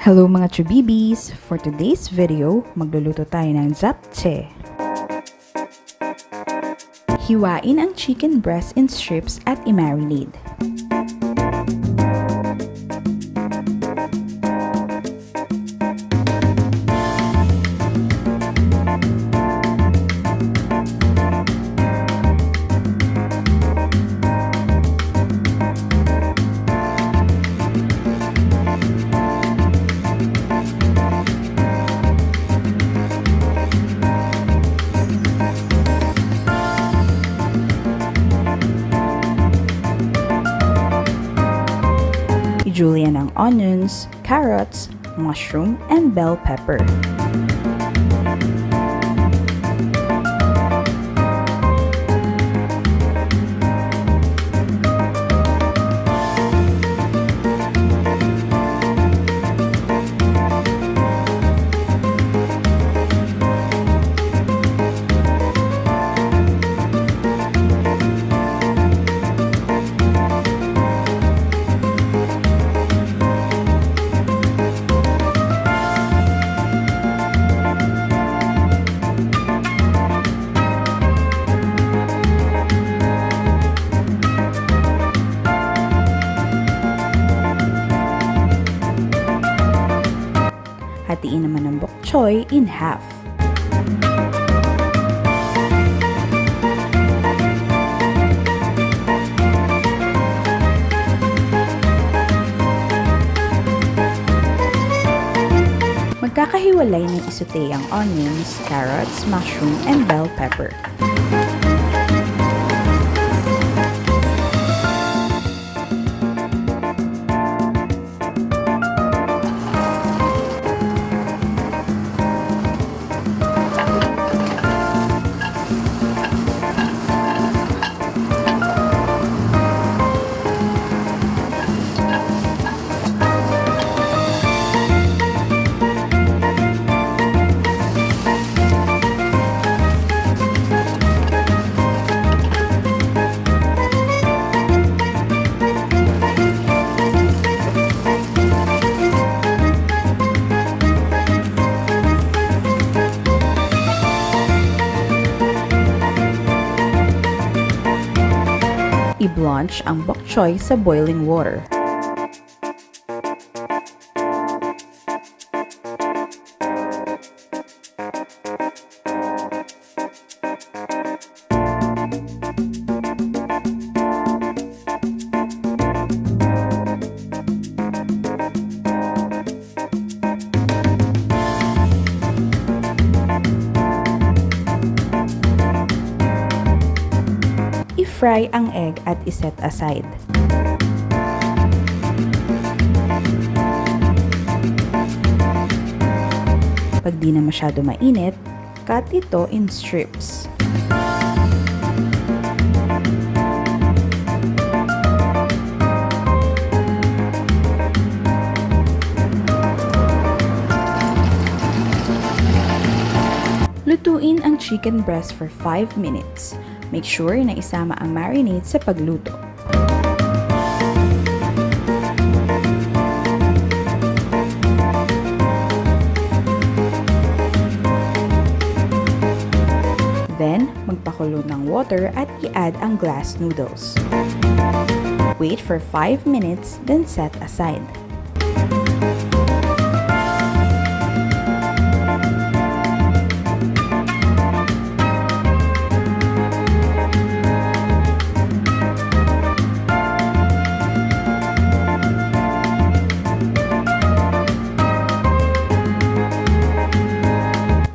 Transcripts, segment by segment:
Hello mga Chubibis! For today's video, magluluto tayo ng Japchae. Hiwain ang chicken breast in strips at i-marinade. Julienne ang onions, carrots, mushroom, and bell pepper. Hatiin naman ang bok choy in half. Magkakahiwalay ng isute ang onions, carrots, mushroom, and bell pepper. I-blanch ang bok choy sa boiling water. I-fry ang egg at iset aside. Pag di na masyado mainit, cut ito in strips. Lutuin ang chicken breast for 5 minutes. Make sure na isama ang marinade sa pagluto. Then, magpakulo ng water at i-add ang glass noodles. Wait for 5 minutes, then set aside.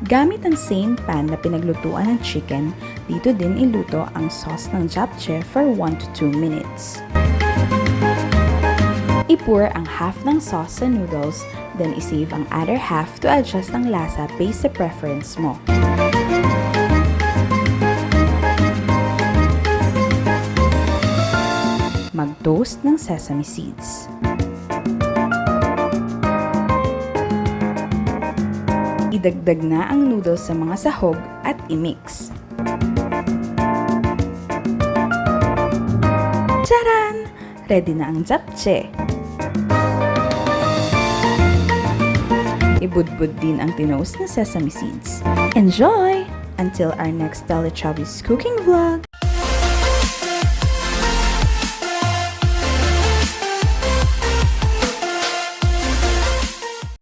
Gamit ang same pan na pinaglutuan ng chicken, dito din iluto ang sauce ng japchae for 1 to 2 minutes. I-pour ang half ng sauce sa noodles, then isave ang other half to adjust ang lasa based sa preference mo. Mag-toast ng sesame seeds. Idagdag na ang noodles sa mga sahog at i-mix. Charan! Ready na ang japchae! Budbud din ang tinost na sesame seeds. Enjoy! Until our next Telechubbies cooking vlog!